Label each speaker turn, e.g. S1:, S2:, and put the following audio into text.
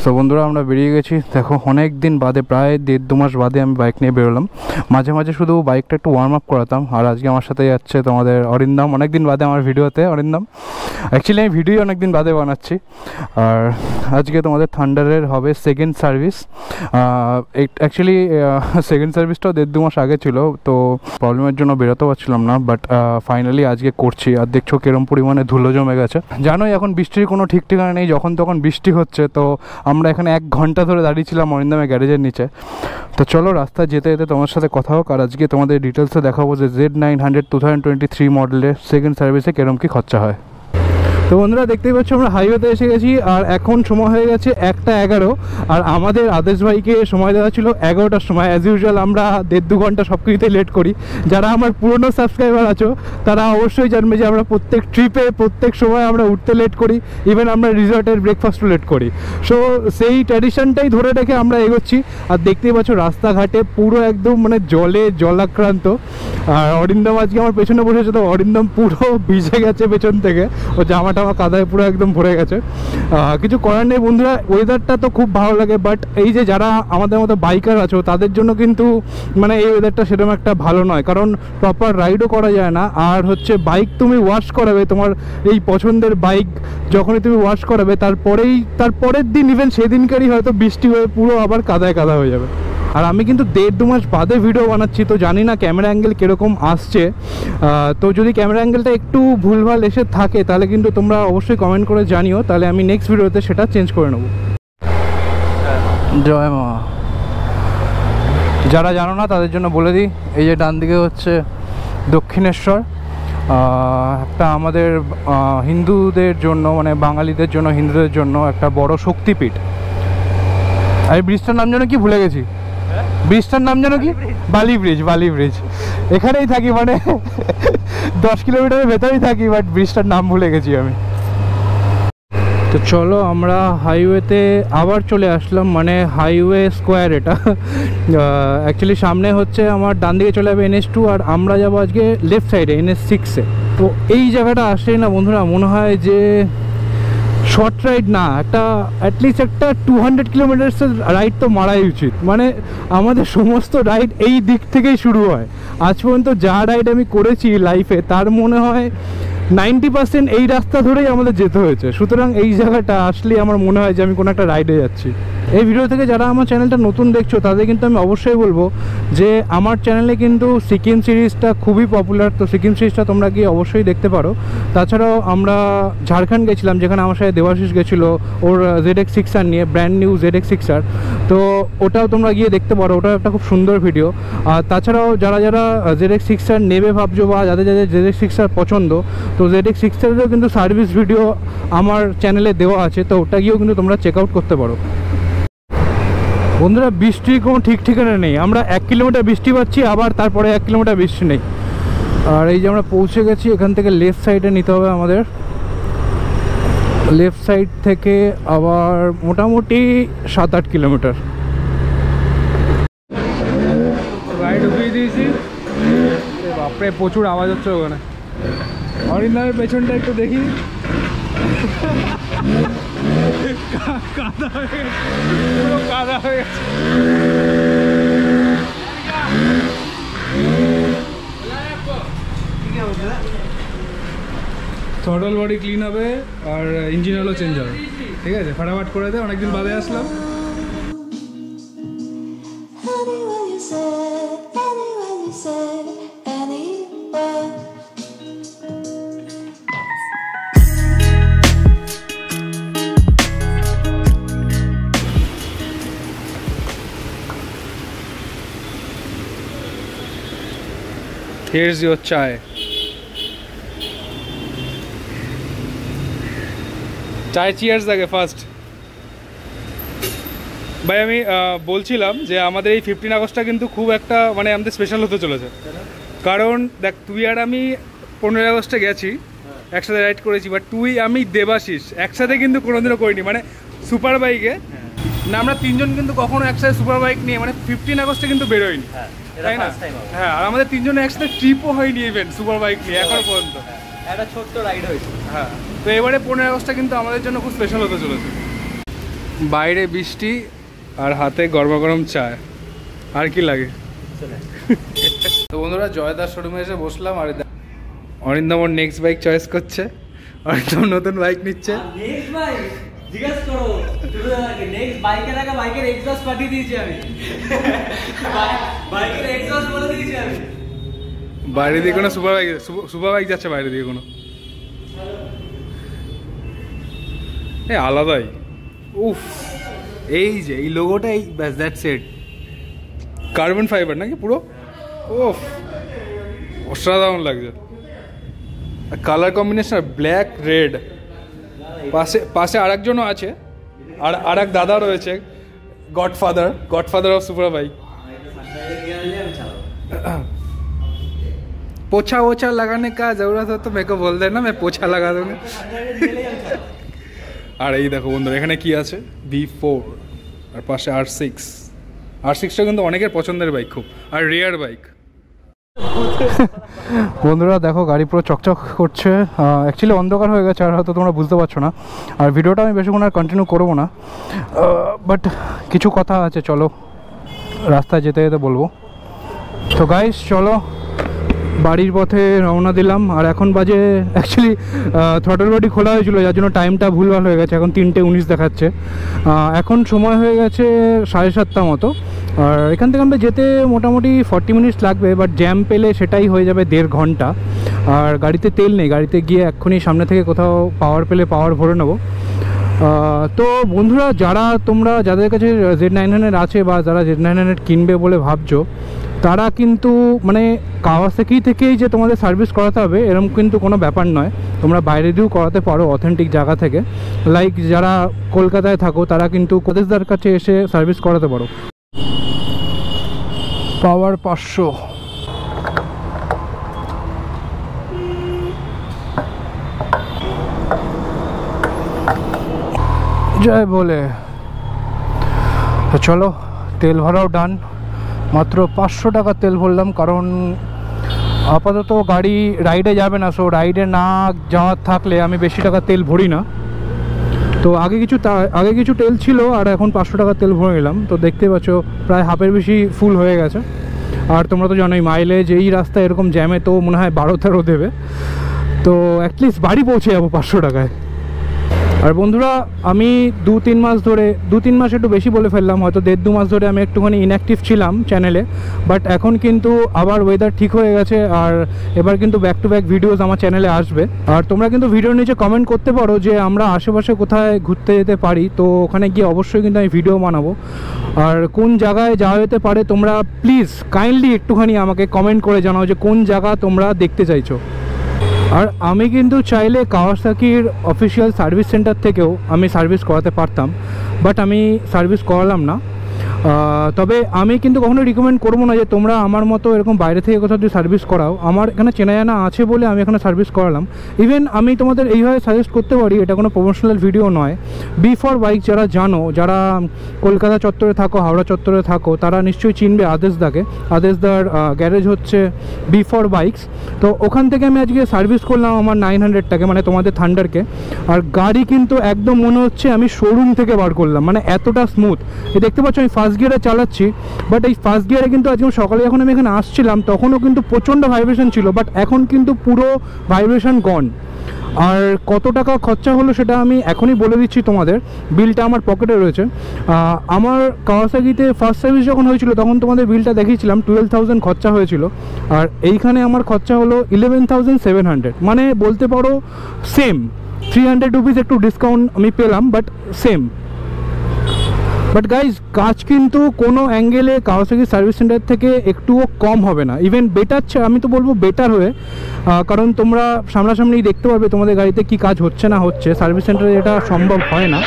S1: তো বন্ধুরা আমরা বেরিয়ে গেছি। দেখো অনেক দিন বাদে, প্রায় 1.5-2 মাস বাদে আমি বাইক নিয়ে বেরোলাম। মাঝে মাঝে শুধু বাইকটা একটু ওয়ার্ম আপ করাতাম। আর আজকে আমার সাথে যাচ্ছে তোমাদের অরিন্দম। অনেক দিন বাদে আমার ভিডিওতে অরিন্দম। অ্যাকচুয়ালি আমি ভিডিও অনেক দিন বাদে বানাচ্ছি। আর আজকে তোমাদের থান্ডারের হবে সেকেন্ড সার্ভিস। অ্যাকচুয়ালি সেকেন্ড সার্ভিসটাও 1.5-2 মাস আগে ছিল, তো প্রবলেমের জন্য বেরোতে পারছিলাম না। বাট ফাইনালি আজকে করছি। আর দেখছো কিরম পরিমাণে ধুলো জমে গেছে। জানোই এখন বৃষ্টির কোনো ঠিক ঠিকানা নেই, যখন তখন বৃষ্টি হচ্ছে। তো আমরা এখানে 1 ঘন্টা ধরে দাঁড়িয়েছিলাম অরিন্দমের গ্যারেজের নিচে। তো চলো রাস্তায় যেতে যেতে তোমার সাথে কথা হোক। আর আজকে তোমাদের ডিটেলসে দেখাবো যে Z900 2023 মডেলের সেকেন্ড সার্ভিসে কিরম কী খরচা হয়। তো বন্ধুরা দেখতেই পাচ্ছ আমরা হাইওয়েতে এসে গেছি। আর এখন সময় হয়ে গেছে 1:11। আর আমাদের আদেশ ভাইকে সময় দেওয়া ছিল 11টার সময়। অ্যাজ ইউজুয়াল আমরা 1.5-2 ঘন্টা সব কিছুতেই লেট করি। যারা আমার পুরনো সাবস্ক্রাইবার আছো তারা অবশ্যই জানবে যে আমরা প্রত্যেক ট্রিপে প্রত্যেক সময় আমরা উঠতে লেট করি। ইভেন আমরা রিসর্টের ব্রেকফাস্টও লেট করি। সো সেই ট্র্যাডিশনটাই ধরে রেখে আমরা এগোচ্ছি। আর দেখতেই পাচ্ছ রাস্তাঘাটে পুরো একদম মানে জলে জলাক্রান্ত। আর অরিন্দম আজকে আমার পেছনে বসেছে, তো অরিন্দম পুরো ভিজে গেছে পেছন থেকে। ও জামাটা আমার কাদায় পুরো একদম ভরে গেছে। কিছু করার নেই বন্ধুরা, ওয়েদারটা তো খুব ভালো লাগে। বাট এই যে যারা আমাদের মতো বাইকার আছো তাদের জন্য কিন্তু মানে এই ওয়েদারটা সেরকম একটা ভালো নয়, কারণ প্রপার রাইডও করা যায় না। আর হচ্ছে বাইক তুমি ওয়াশ করাবে, তোমার এই পছন্দের বাইক যখনই তুমি ওয়াশ করাবে তারপরের দিন ইভেন সেদিনকারই হয়তো বৃষ্টি হয়ে পুরো আবার কাদায় কাদা হয়ে যাবে। আর আমি কিন্তু 1.5-2 মাস বাদে ভিডিও বানাচ্ছি, তো জানি না ক্যামেরা অ্যাঙ্গেল কীরকম আসছে। তো যদি ক্যামেরা অ্যাঙ্গেলটা একটু ভুলভাল এসে থাকে তাহলে কিন্তু তোমরা অবশ্যই কমেন্ট করে জানিও, তাহলে আমি নেক্সট ভিডিওতে সেটা চেঞ্জ করে নেব। জয় মা। যারা জানো না তাদের জন্য বলে দিই, এই যে ডান দিকে হচ্ছে দক্ষিণেশ্বর, একটা আমাদের হিন্দুদের জন্য মানে বাঙালিদের জন্য হিন্দুদের জন্য একটা বড় শক্তিপীঠ। আর এই ব্রিজটার নাম যেন কি ভুলে গেছি, ব্রিজটার নাম যেন কি বালি ব্রিজ। এখানেই থাকি, মানে 10 কিলোমিটারের ভেতরেই থাকি, বাট ব্রিজটার নাম ভুলে গেছি আমি। তো চলো আমরা হাইওয়েতে আবার চলে আসলাম, মানে হাইওয়ে স্কোয়ার এটা। অ্যাকচুয়ালি সামনে হচ্ছে আমার ডান দিকে চলে যাবে NH2, আর আমরা যাবো আজকে লেফট সাইডে NH6-এ। তো এই জায়গাটা আসলেই না বন্ধুরা মনে হয় যে শর্ট রাইড না, একটা অ্যাটলিস্ট একটা 200 কিলোমিটার্সের রাইড তো মারাই উচিত। মানে আমাদের সমস্ত রাইড এই দিক থেকেই শুরু হয়। আজ পর্যন্ত যা রাইড আমি করেছি লাইফে তার মনে হয় 90% এই রাস্তা ধরেই আমাদের যেতে হয়েছে। সুতরাং এই জায়গাটা আসলে আমার মনে হয় যে আমি কোনো একটা রাইডে যাচ্ছি। এই ভিডিও থেকে যারা আমার চ্যানেলটা নতুন দেখছো তাদের কিন্তু আমি অবশ্যই বলবো যে আমার চ্যানেলে কিন্তু সিকিম সিরিজটা খুবই পপুলার। তো সিকিম সিরিজটা তোমরা গিয়ে অবশ্যই দেখতে পারো। তাছাড়াও আমরা ঝাড়খণ্ড গেছিলাম, যেখানে আমার সাথে দেবাশিস গেছিলো ওর ZX6R নিয়ে, ব্র্যান্ড নিউ ZX6R। তো ওটাও তোমরা গিয়ে দেখতে পারো, ওটাও একটা খুব সুন্দর ভিডিও। আর তাছাড়াও যারা ZX6R নেবে ভাবছো বা যাদের ZX6R পছন্দ, তো ZX6R-এরও কিন্তু সার্ভিস ভিডিও আমার চ্যানেলে দেওয়া আছে, তো ওটা গিয়েও কিন্তু তোমরা চেক আউট করতে পারো। বন্ধুরা বৃষ্টির কোনো ঠিক ঠিকানা নেই, আমরা 1 কিলোমিটার বৃষ্টি পাচ্ছি, আবার তারপরে 1 কিলোমিটার বৃষ্টি নেই। আর এই যে আমরা পৌঁছে গেছি, এখান থেকে লেফট সাইডে নিতে হবে আমাদের। লেফট সাইড থেকে আবার মোটামুটি 7-8 কিলোমিটার। গাড়ি ঢুকিয়ে দিয়েছি। বাপরে প্রচুর আওয়াজ হচ্ছে ওখানে। অরিন্দমের পেছনটা একটু দেখি, কাদা হয়ে গেছে, পুরো কাদা হয়ে গেছে। থ্রটল বডি ক্লিন হবে আর ইঞ্জিন অয়েলও চেঞ্জ হবে। ঠিক আছে, ফাটাফাট করে দে, অনেকদিন বাদে আসলাম। Here's your chai. চাই চিয়ার্স আগে ফার্স্ট। ভাই আমি বলছিলাম যে আমাদের এই 15 আগস্টটা কিন্তু খুব একটা মানে আমাদের স্পেশাল হতে চলেছে। কারণ দেখ, তুই আর আমি 15 আগস্টে গেছি, একসাথে রাইড করেছি, বাট তুই আমি দেবাশিস একসাথে কিন্তু কোনোদিনও করিনি, মানে সুপার বাইকে না। আমরা 3 জন কিন্তু কখনো একসাথে সুপার বাইক নিয়ে মানে 15 আগস্টে কিন্তু বেরোয়নি, তাই না? হ্যাঁ, আর আমাদের 3 জনের একসাথে ট্রিপও হয়নি ইভেন সুপার বাইক নিয়ে এখনো পর্যন্ত।
S2: একটা ছোট্ট রাইড হয়েছে।
S1: হ্যাঁ, তো এবারে 15 আগস্টটা কিন্তু আমাদের জন্য খুব স্পেশাল হতে চলেছে। বাইরে বৃষ্টি আর হাতে গরমা গরম চা, আর কি লাগে। তো বন্ধুরা জয়দার শোরুমে এসে বসলাম আর অরিন্দম ওর নেক্সট বাইক চয়েস করছে। অরিন্দম নতুন বাইক নিচ্ছে। বাইরে দিয়ে কোনো সুপার বাইক যাচ্ছে, বাইরে দিয়ে কোনো আলাদাই। উফ, এই যে এই লোগোটা, এই ব্যাস দ্যাটস ইট। কার্বন ফাইবার নাকি পুরো, ওফ অসাধারণ লাগছে। কালার কম্বিনেশন ব্ল্যাক রেড, পাশে আরেকজনও আছে, আর এক দাদা রয়েছে, গডফাদার অফ সুপার বাইক। पोछा वोछा लगाने का जरूरत हो तो मेरे को बोल देना, मैं पोछा लगा दूंगा। আর এই দেখো বন্ধুরা এখানে কি আছে, V4 আর পাশে R6টা কিন্তু অনেকের পছন্দের বাইক, খুব আর রেয়ার বাইক। বন্ধুরা দেখো গাড়ি পুরো চকচক করছে। অ্যাকচুয়ালি অন্ধকার হয়ে গেছে আর হয়তো তোমরা বুঝতে পারছো না, আর ভিডিওটা আমি বেশিক্ষণ আর কন্টিনিউ করবো না, বাট কিছু কথা আছে, চলো রাস্তায় যেতে যেতে বলবো। তো গাইস চলো বাড়ির পথে রওনা দিলাম। আর এখন বাজে অ্যাকচুয়ালি থ্রটল বডি খোলা হয়েছিল, যার জন্য টাইমটা ভুলভাল হয়ে গেছে, এখন 3:19 দেখাচ্ছে। এখন সময় হয়ে গেছে 7:30 মতো। আর এখান থেকে আমরা যেতে মোটামুটি 40 মিনিটস লাগবে, বাট জ্যাম পেলে সেটাই হয়ে যাবে 1.5 ঘন্টা। আর গাড়িতে তেল নেই, গাড়িতে গিয়ে এক্ষুনি সামনে থেকে কোথাও পাওয়ার পেলে পাওয়ার ভরে নেবো। তো বন্ধুরা তোমরা যাদের কাছে Z900 আছে বা যারা Z900 কিনবে বলে ভাবছো, তারা কিন্তু মানে কাওয়াসাকি থেকেই যে তোমাদের সার্ভিস করাতে হবে এরকম কিন্তু কোনো ব্যাপার নয়। তোমরা বাইরে দিয়েও করাতে পারো অথেন্টিক জায়গা থেকে। লাইক যারা কলকাতায় থাকো তারা কিন্তু কলেজদার কাছে এসে সার্ভিস করাতে পারো। পাওয়ার 500, জয় বলে। তো চলো তেল ভরাও ডান, মাত্র 500 টাকা তেল ভরলাম, কারণ আপাতত গাড়ি রাইডে যাবে না, সো রাইডে না যাওয়ার থাকলে আমি বেশি টাকা তেল ভরি না। তো আগে কিছু তেল ছিল আর এখন 500 টাকা তেল ভরে নিলাম। তো দেখতে পাচ্ছ প্রায় হাফের বেশি ফুল হয়ে গেছে। আর তোমরা তো জানোই মাইলেজ এই রাস্তায় এরকম জ্যামে তো মনে হয় 12-13 দেবে। তো অ্যাটলিস্ট বাড়ি পৌঁছে যাবো 500 টাকায়। আর বন্ধুরা আমি 2-3 মাস ধরে, 2-3 মাস একটু বেশি বলে ফেললাম, হয়তো 1.5-2 মাস ধরে আমি একটুখানি ইনঅ্যাক্টিভ ছিলাম চ্যানেলে, বাট এখন কিন্তু আবার ওয়েদার ঠিক হয়ে গেছে আর এবার কিন্তু ব্যাক টু ব্যাক ভিডিওস আমার চ্যানেলে আসবে। আর তোমরা কিন্তু ভিডিওর নিচে কমেন্ট করতে পারো যে আমরা আশেপাশে কোথায় ঘুরতে যেতে পারি, তো ওখানে গিয়ে অবশ্যই কিন্তু আমি ভিডিও বানাবো। আর কোন জায়গায় যাওয়া যেতে পারে তোমরা প্লিজ কাইন্ডলি একটুখানি আমাকে কমেন্ট করে জানাও যে কোন জায়গা তোমরা দেখতে চাইছো। আর আমি কিন্তু চাইলে কাওয়াসাকির অফিসিয়াল সার্ভিস সেন্টার থেকেও আমি সার্ভিস করাতে পারতাম, বাট আমি সার্ভিস করালাম না। তবে আমি কিন্তু কখনো রিকমেন্ড করবো না যে তোমরা আমার মতো এরকম বাইরে থেকে কোথাও যদি সার্ভিস করাও। আমার এখানে চেনা জানা আছে বলে আমি এখানে সার্ভিস করালাম। ইভেন আমি তোমাদের এইভাবে সাজেস্ট করতে পারি, এটা কোনো প্রমোশনাল ভিডিও নয়। B4 বাইক যারা জানো, যারা কলকাতা চত্বরে থাকো, হাওড়া চত্বরে থাকো, তারা নিশ্চয়ই চিনবে আদেশদাকে। আদেশদার গ্যারেজ হচ্ছে B4 বাইকস। তো ওখান থেকে আমি আজকে সার্ভিস করলাম আমার 900টাকে, মানে তোমাদের থান্ডারকে। আর গাড়ি কিন্তু একদম মনে হচ্ছে আমি শোরুম থেকে বার করলাম, মানে এতটা স্মুথ। দেখতে পাচ্ছ আমি ফার্স্ট গিয়ারে চালাচ্ছি, বাট এই ফার্স্ট গিয়ারে কিন্তু আজকে সকালে যখন আমি এখানে আসছিলাম তখনও কিন্তু প্রচণ্ড ভাইব্রেশন ছিল, বাট এখন কিন্তু পুরো ভাইব্রেশন গন। আর কত টাকা খরচা হলো সেটা আমি এখনই বলে দিচ্ছি তোমাদের, বিলটা আমার পকেটে রয়েছে। আমার কাওয়াসাকিতে ফার্স্ট সার্ভিস যখন হয়েছিল তখন তোমাদের বিলটা দেখিয়েছিলাম 12,000 খরচা হয়েছিল, আর এইখানে আমার খরচা হলো 11,700, মানে বলতে পারো সেম। 300 রুপিস একটু ডিসকাউন্ট আমি পেলাম, বাট সেম। বাট গাইজ কাজ কিন্তু কোনো অ্যাঙ্গেলে কাওয়াসাকি সার্ভিস সেন্টার থেকে একটুও কম হবে না, ইভেন বেটার, আমি তো বলবো বেটার হয়ে। কারণ তোমরা সামনাসামনি দেখতে পারবে তোমাদের গাড়িতে কি কাজ হচ্ছে না হচ্ছে, সার্ভিস সেন্টারে এটা সম্ভব হয় না।